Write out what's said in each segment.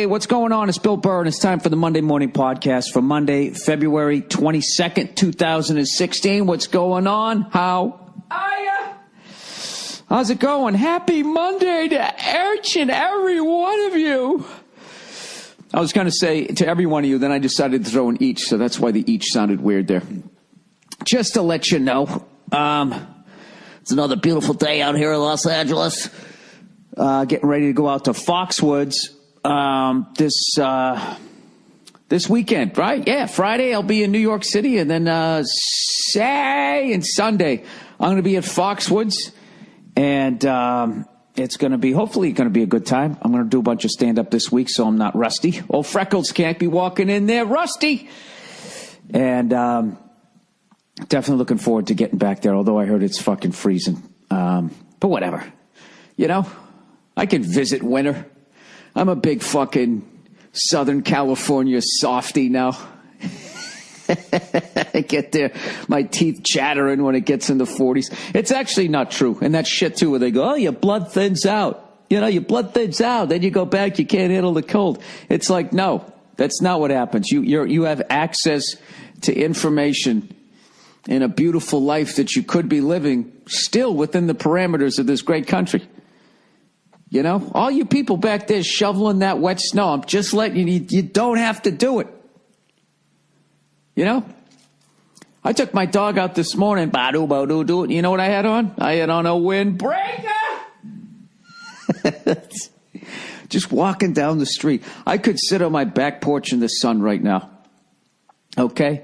what's going on? It's Bill Burr, and it's time for the Monday Morning Podcast for Monday, February 22nd, 2016. What's going on? How are you? How's it going? Happy Monday to each and every one of you. I was going to say to every one of you, then I decided to throw in each, so that's why the each sounded weird there. Just to let you know, it's another beautiful day out here in Los Angeles. Getting ready to go out to Foxwoods this weekend, right? Yeah, Friday I'll be in New York City, and then Saturday and Sunday I'm going to be at Foxwoods, and it's going to be hopefully going to be a good time. I'm going to do a bunch of stand-up this week, so I'm not rusty. Old Freckles can't be walking in there rusty, and definitely looking forward to getting back there. Although I heard it's fucking freezing, but whatever, you know. I can visit winter. I'm a big fucking Southern California softy now. I get there, my teeth chattering when it gets in the 40s. It's actually not true. And that shit, too, where they go, oh, your blood thins out. You know, your blood thins out. Then you go back, you can't handle the cold. It's like, no, that's not what happens. You have access to information in a beautiful life that you could be living still within the parameters of this great country. You know, all you people back there shoveling that wet snow, I'm just letting you don't have to do it. You know, I took my dog out this morning, do it. You know what I had on? I had on a windbreaker. Just walking down the street. I could sit on my back porch in the sun right now. Okay?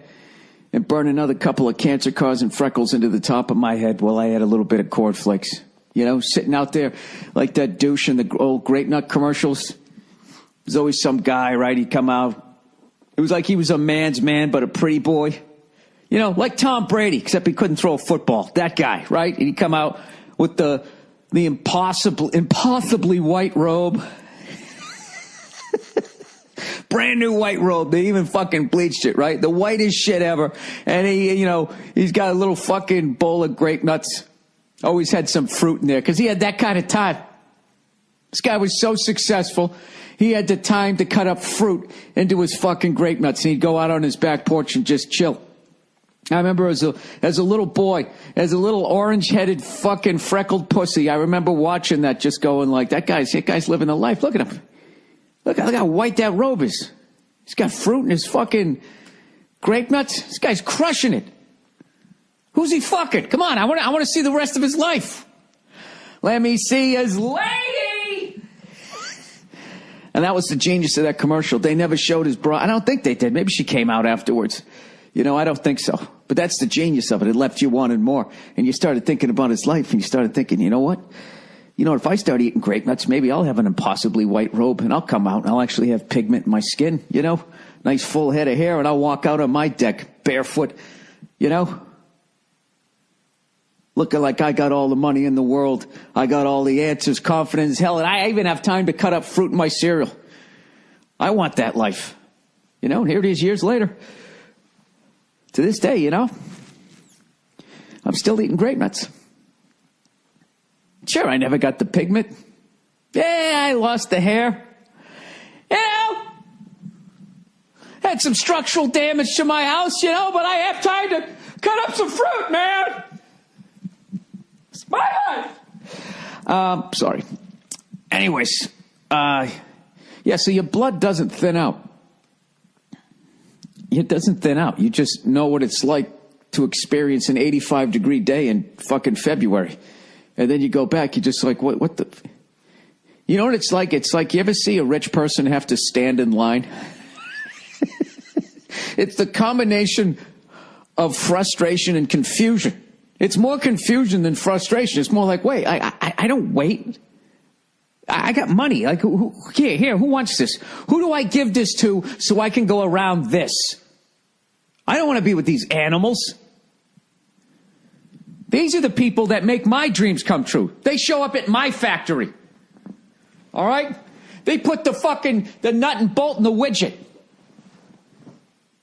And burn another couple of cancer causing freckles into the top of my head while I had a little bit of cornflakes. You know, sitting out there like that douche in the old Grape Nut commercials. There's always some guy, right? He'd come out. It was like he was a man's man, but a pretty boy. You know, like Tom Brady, except he couldn't throw a football. That guy, right? And he'd come out with the impossibly white robe. Brand new white robe. They even fucking bleached it, right? The whitest shit ever. And he's got a little fucking bowl of grape nuts. Always had some fruit in there because he had that kind of time. This guy was so successful, he had the time to cut up fruit into his fucking grape nuts, and he'd go out on his back porch and just chill. I remember as a little boy, as a little orange-headed fucking freckled pussy, I remember watching that, just going like, that guy's living a life. Look at him. Look how white that robe is. He's got fruit in his fucking grape nuts. This guy's crushing it. Who's he fucking? Come on, I want to see the rest of his life. Let me see his lady. And that was the genius of that commercial. They never showed his bra. I don't think they did. Maybe she came out afterwards. You know, I don't think so. But that's the genius of it. It left you wanting more. And you started thinking about his life, and you started thinking, you know what? You know, if I start eating grape nuts, maybe I'll have an impossibly white robe, and I'll come out, and I'll actually have pigment in my skin, you know? Nice full head of hair, and I'll walk out on my deck barefoot, you know? Looking like I got all the money in the world. I got all the answers, confidence, hell, and I even have time to cut up fruit in my cereal. I want that life. You know, and here it is years later. To this day, you know, I'm still eating grape nuts. Sure, I never got the pigment. Yeah, I lost the hair. You know, had some structural damage to my house, you know, but I have time to cut up some fruit, man. It's my life. Sorry. Anyways, yeah, so your blood doesn't thin out. It doesn't thin out. You just know what it's like to experience an 85-degree day in fucking February. And then you go back, you're just like, what the... You know what it's like? It's like, you ever see a rich person have to stand in line? It's the combination of frustration and confusion. It's more confusion than frustration. It's more like, wait, I don't wait. I got money. Like, who wants this? Who do I give this to so I can go around this? I don't want to be with these animals. These are the people that make my dreams come true. They show up at my factory. All right? They put the nut and bolt in the widget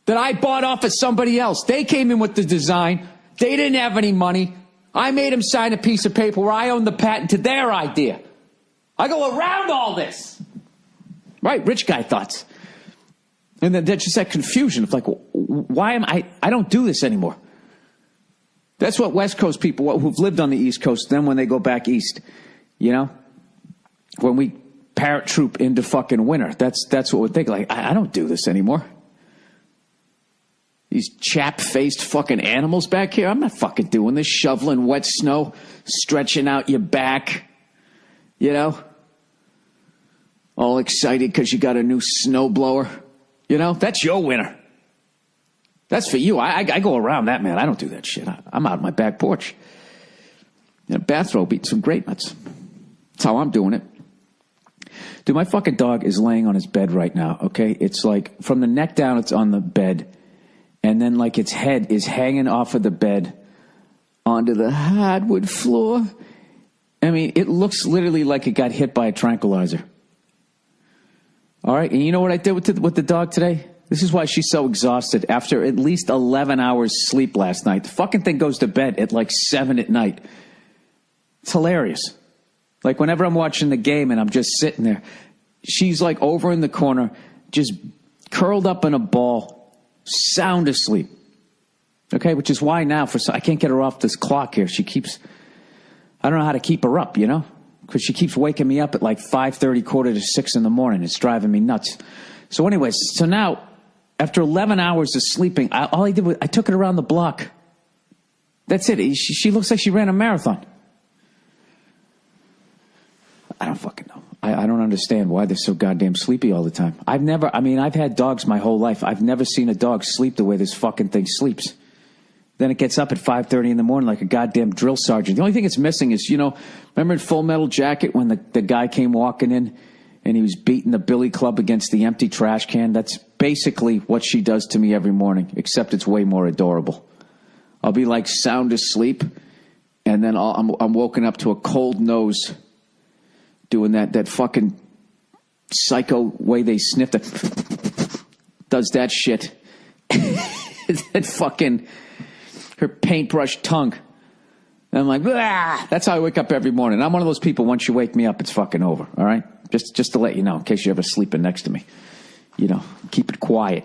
that I bought off of somebody else. They came in with the design. They didn't have any money. I made them sign a piece of paper where I own the patent to their idea. I go around all this. Right, rich guy thoughts. And then that's just that confusion of like, why am I don't do this anymore. That's what West Coast people who've lived on the East Coast, then when they go back east, you know, when we parrot troop into fucking winter, that's what we think. Like, I don't do this anymore. These chap-faced fucking animals back here, I'm not fucking doing this. Shoveling wet snow, stretching out your back, you know, all excited because you got a new snowblower. You know, that's your winter. That's for you. I go around that, man. I don't do that shit. I'm out on my back porch in a bathrobe eating some grape nuts. That's how I'm doing it. Dude, my fucking dog is laying on his bed right now, okay? It's like from the neck down, it's on the bed. And then like its head is hanging off of the bed onto the hardwood floor. I mean, it looks literally like it got hit by a tranquilizer. All right, and you know what I did with the dog today? This is why she's so exhausted. After at least 11 hours sleep last night, the fucking thing goes to bed at like 7 at night. It's hilarious. Like whenever I'm watching the game and I'm just sitting there, she's like over in the corner, just curled up in a ball, sound asleep. Okay, which is why now I can't get her off this clock here. I don't know how to keep her up, you know? Because she keeps waking me up at like 5:30, 5:45 in the morning. It's driving me nuts. So anyways, so now, after 11 hours of sleeping, all I did was I took it around the block. That's it. She looks like she ran a marathon. I don't fucking know. I don't understand why they're so goddamn sleepy all the time. I've had dogs my whole life. I've never seen a dog sleep the way this fucking thing sleeps. Then it gets up at 5:30 in the morning like a goddamn drill sergeant. The only thing it's missing is, you know, remember in Full Metal Jacket when the guy came walking in and he was beating the billy club against the empty trash can? That's basically what she does to me every morning, except it's way more adorable. I'll be like sound asleep, and then I'm woken up to a cold nose doing that fucking psycho way they sniff does that shit. That fucking... her paintbrush tongue. And I'm like, ah! That's how I wake up every morning. I'm one of those people, once you wake me up, it's fucking over, all right? Just to let you know, in case you're ever sleeping next to me. You know, keep it quiet.